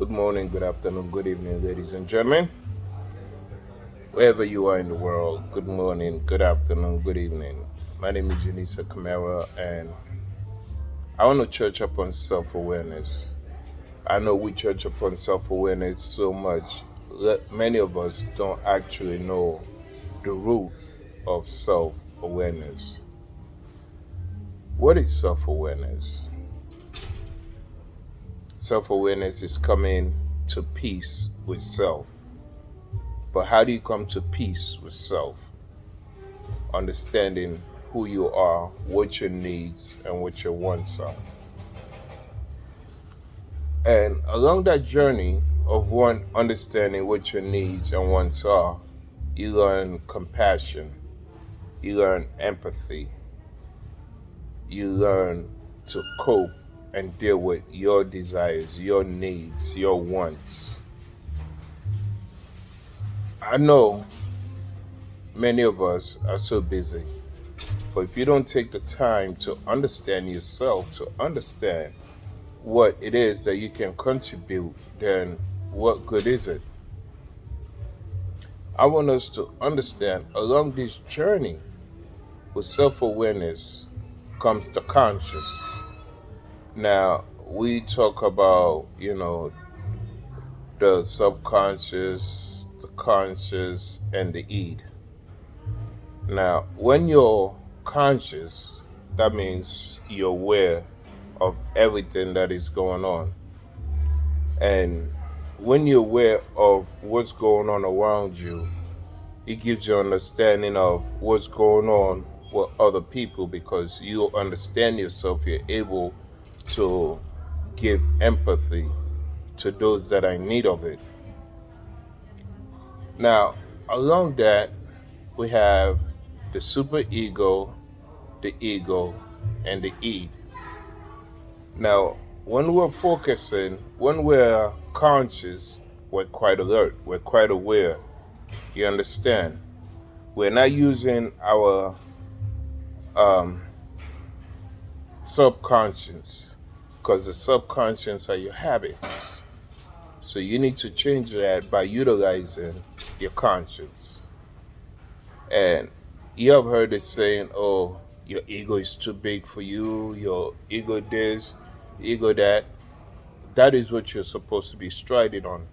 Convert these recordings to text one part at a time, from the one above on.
Good morning, good afternoon, good evening, ladies and gentlemen. Wherever you are in the world, good morning, good afternoon, good evening. My name is Janisa Kamara, and I want to church upon self awareness. I know we church upon self awareness so much. Many of us don't actually know the root of self awareness. What is self awareness? Self awareness is coming to peace with self. But how do you come to peace with self? Understanding who you are, what your needs, and what your wants are. And along that journey of one understanding what your needs and wants are, you learn compassion, you learn empathy, you learn to cope and deal with your desires, your needs, your wants. I know many of us are so busy, but if you don't take the time to understand yourself, to understand what it is that you can contribute, then what good is it? I want us to understand along this journey with self awareness comes the conscious. Now, we talk about, the subconscious, the conscious, and the id. Now, when you're conscious, that means you're aware of everything that is going on. And when you're aware of what's going on around you, it gives you understanding of what's going on with other people because you understand yourself. You're able to give empathy to those that are in need of it. Now, along that, we have the superego, the ego, and the id. Now, when we're conscious, we're quite alert, we're quite aware. You understand? We're not using our subconscious because the subconscious are your habits. So you need to change that by utilizing your conscience. And you have heard it saying, oh, your ego is too big for you, your ego this, ego that. That is what you're supposed to be striding on.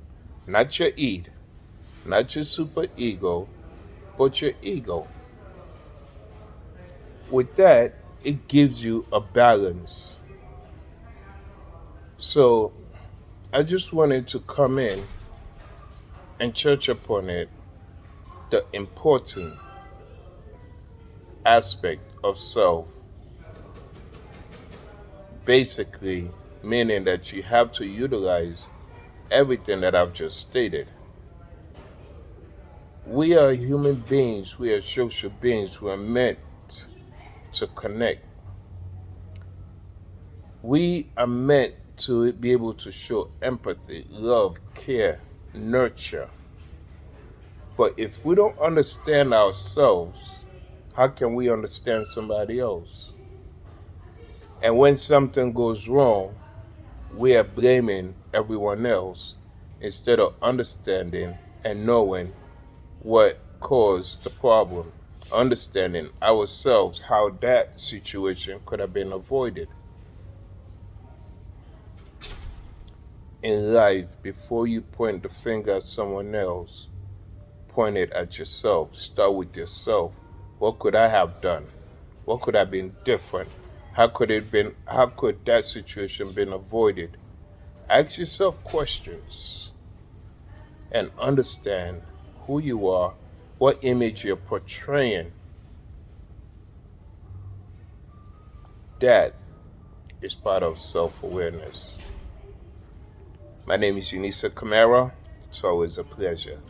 Not your id, not your super ego, but your ego. With that, it gives you a balance. So I just wanted to come in and church upon it, the important aspect of self, basically meaning that you have to utilize everything that I've just stated. We are human beings, we are social beings, we are meant to connect. We are meant to be able to show empathy, love, care, nurture. But if we don't understand ourselves, how can we understand somebody else? And when something goes wrong, we are blaming everyone else instead of understanding and knowing what caused the problem, understanding ourselves, how that situation could have been avoided. In life, before you point the finger at someone else, point it at yourself. Start with yourself. What could I have done? What could have been different? How could that situation been avoided? Ask yourself questions and understand who you are, what image you're portraying. That is part of self-awareness. My name is Unisa Kamara. It's always a pleasure.